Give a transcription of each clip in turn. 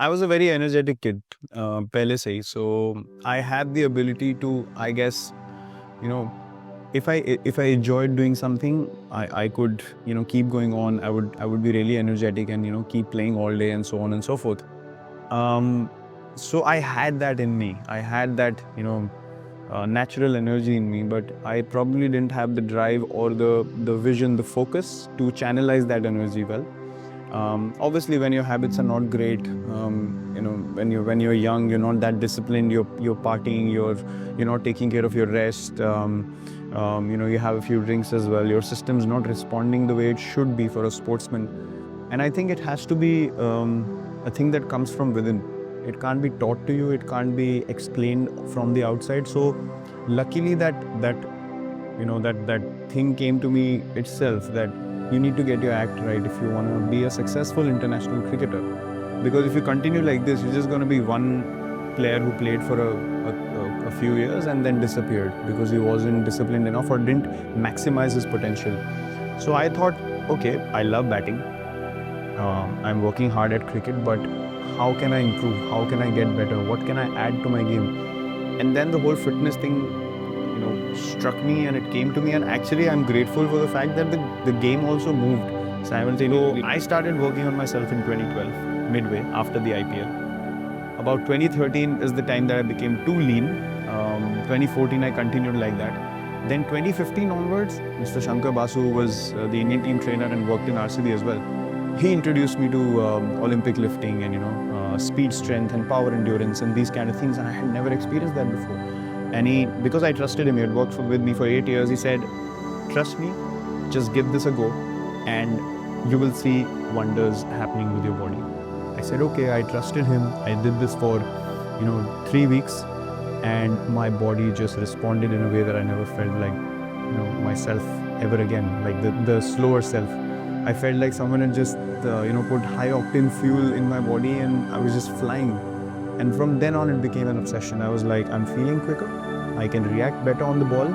I was a very energetic kid, pehle se hi. So I had the ability to, I guess, you know, if I enjoyed doing something, I could keep going on. I would be really energetic and keep playing all day and so on and so forth. So I had that in me. I had that natural energy in me, but I probably didn't have the drive or the vision, the focus to channelize that energy well. Obviously, when your habits are not great, when you're young, you're not that disciplined. You're partying. You're not taking care of your rest. You have a few drinks as well. Your system's not responding the way it should be for a sportsman. And I think it has to be a thing that comes from within. It can't be taught to you. It can't be explained from the outside. So, luckily, that thing came to me itself. That you need to get your act right if you want to be a successful international cricketer. Because if you continue like this, you're just going to be one player who played for a few years and then disappeared because he wasn't disciplined enough or didn't maximize his potential. So I thought, okay, I love batting. I'm working hard at cricket, but how can I improve? How can I get better? What can I add to my game? And then the whole fitness thing struck me and it came to me, and actually I'm grateful for the fact that the game also moved simultaneously. So I started working on myself in 2012, midway after the IPL. About 2013 is the time that I became too lean. 2014 I continued like that. Then 2015 onwards, Mr. Shankar Basu was the Indian team trainer and worked in RCB as well. He introduced me to Olympic lifting and speed, strength and power endurance and these kind of things, and I had never experienced that before. And because I trusted him, he had worked with me for 8 years, he said, trust me, just give this a go and you will see wonders happening with your body. I said, okay, I trusted him. I did this for 3 weeks and my body just responded in a way that I never felt like myself ever again, like the slower self. I felt like someone had just put high octane fuel in my body and I was just flying. And from then on, it became an obsession. I was like, I'm feeling quicker. I can react better on the ball.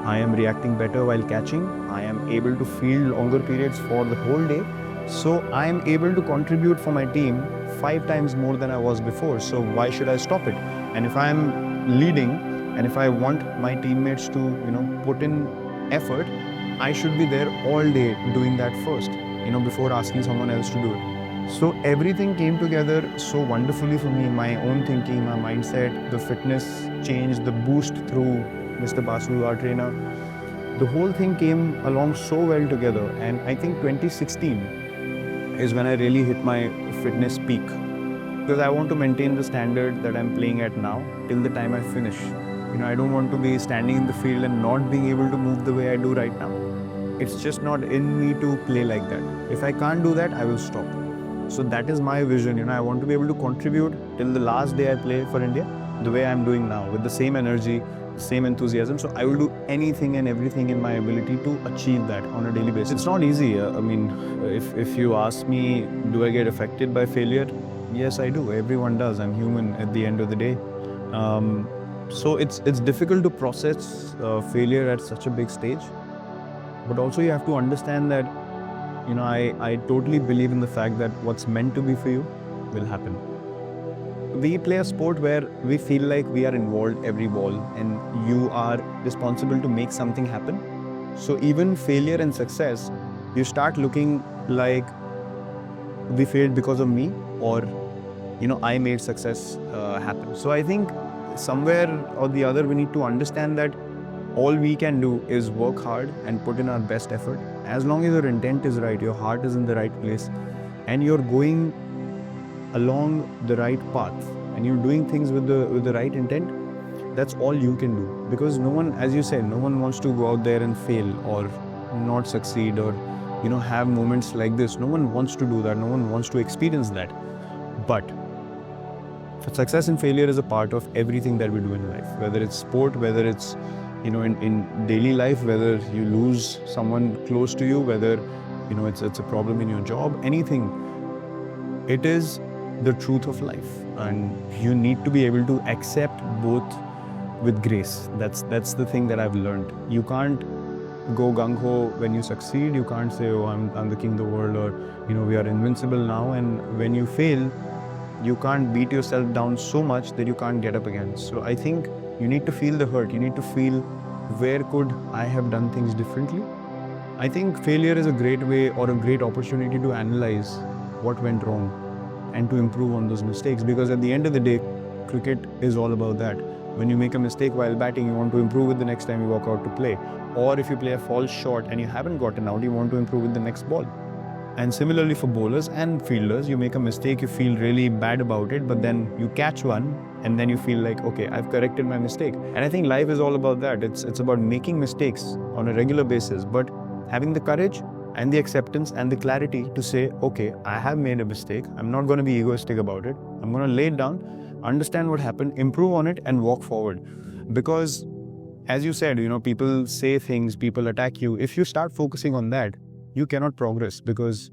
I am reacting better while catching. I am able to field longer periods for the whole day. So I am able to contribute for my team 5 times more than I was before. So why should I stop it? And if I'm leading and if I want my teammates to, put in effort, I should be there all day doing that first, before asking someone else to do it. So everything came together so wonderfully for me, my own thinking, my mindset, the fitness change, the boost through Mr. Basu, our trainer. The whole thing came along so well together, and I think 2016 is when I really hit my fitness peak. Because I want to maintain the standard that I'm playing at now till the time I finish. I don't want to be standing in the field and not being able to move the way I do right now. It's just not in me to play like that. If I can't do that, I will stop. So that is my vision. I want to be able to contribute till the last day I play for India the way I'm doing now, with the same energy, same enthusiasm. So I will do anything and everything in my ability to achieve that on a daily basis. It's not easy. If you ask me, do I get affected by failure? Yes, I do. Everyone does. I'm human at the end of the day. So it's difficult to process failure at such a big stage. But also you have to understand that I totally believe in the fact that what's meant to be for you will happen. We play a sport where we feel like we are involved every ball and you are responsible to make something happen. So even failure and success, you start looking like we failed because of me or, I made success happen. So I think somewhere or the other we need to understand that all we can do is work hard and put in our best effort. As long as your intent is right, your heart is in the right place, and you're going along the right path, and you're doing things with the right intent, that's all you can do. Because no one, as you said, no one wants to go out there and fail or not succeed or have moments like this. No one wants to do that. No one wants to experience that. But success and failure is a part of everything that we do in life, whether it's sport, whether it's in daily life, whether you lose someone close to you, whether it's a problem in your job, anything. It is the truth of life, and you need to be able to accept both with grace. That's the thing that I've learned. You can't go gung-ho when you succeed. You can't say, oh, I'm the king of the world, or we are invincible now. And when you fail, you can't beat yourself down so much that you can't get up again. So I think you need to feel the hurt. You need to feel, where could I have done things differently? I think failure is a great way or a great opportunity to analyze what went wrong and to improve on those mistakes, because at the end of the day, cricket is all about that. When you make a mistake while batting, you want to improve it the next time you walk out to play. Or if you play a false shot and you haven't gotten out, you want to improve it the next ball. And similarly for bowlers and fielders, you make a mistake, you feel really bad about it, but then you catch one and then you feel like, okay, I've corrected my mistake. And I think life is all about that. It's about making mistakes on a regular basis, but having the courage and the acceptance and the clarity to say, okay, I have made a mistake. I'm not going to be egoistic about it. I'm going to lay it down, understand what happened, improve on it, and walk forward. Because as you said, people say things, people attack you. If you start focusing on that, you cannot progress, because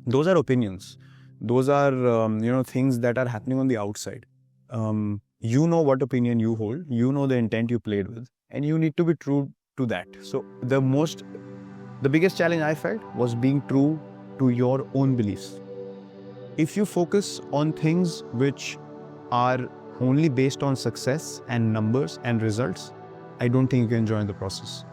those are opinions. Those are, things that are happening on the outside. You know what opinion you hold, you know the intent you played with, and you need to be true to that. So the biggest challenge I felt was being true to your own beliefs. If you focus on things which are only based on success and numbers and results, I don't think you can enjoy the process.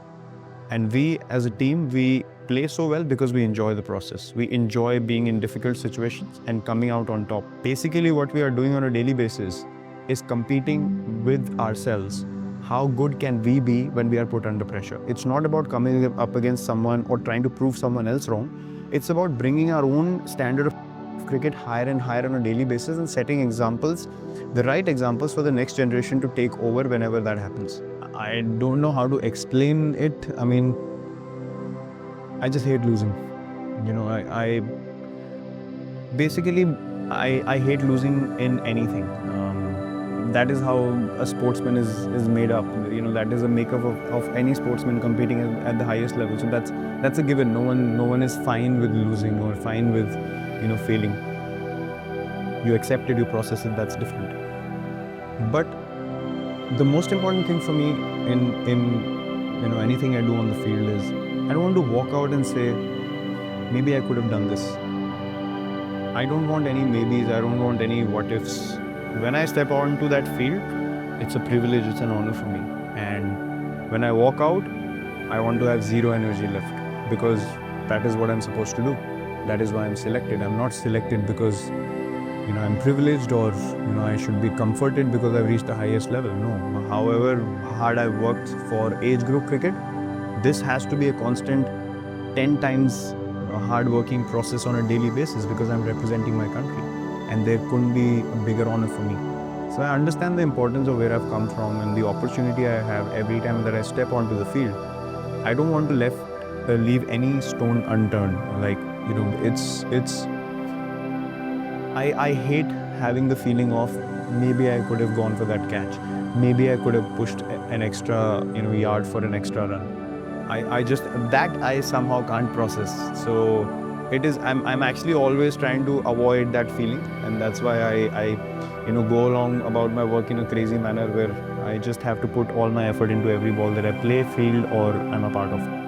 And we as a team, we play so well because we enjoy the process. We enjoy being in difficult situations and coming out on top. Basically, what we are doing on a daily basis is competing with ourselves. How good can we be when we are put under pressure? It's not about coming up against someone or trying to prove someone else wrong. It's about bringing our own standard of cricket higher and higher on a daily basis and setting examples, the right examples for the next generation to take over whenever that happens. I don't know how to explain it. I just hate losing. I hate losing in anything. That is how a sportsman is made up. That is a makeup of any sportsman competing at the highest level. So that's a given. No one is fine with losing or fine with failing. You accept it, you process it. That's different. But the most important thing for me in anything I do on the field is, I don't want to walk out and say, maybe I could have done this. I don't want any maybes. I don't want any what ifs. When I step onto that field, it's a privilege, it's an honor for me. And when I walk out, I want to have zero energy left, because that is what I'm supposed to do. That is why I'm selected. I'm not selected because I'm privileged or I should be comforted because I've reached the highest level. No. However hard I've worked for age group cricket, this has to be a constant 10 times hard-working process on a daily basis, because I'm representing my country. And there couldn't be a bigger honor for me. So I understand the importance of where I've come from and the opportunity I have every time that I step onto the field. I don't want to leave any stone unturned. I hate having the feeling of, maybe I could have gone for that catch. Maybe I could have pushed an extra yard for an extra run. I somehow can't process. So I'm actually always trying to avoid that feeling, and that's why I go along about my work in a crazy manner where I just have to put all my effort into every ball that I play, field, or I'm a part of.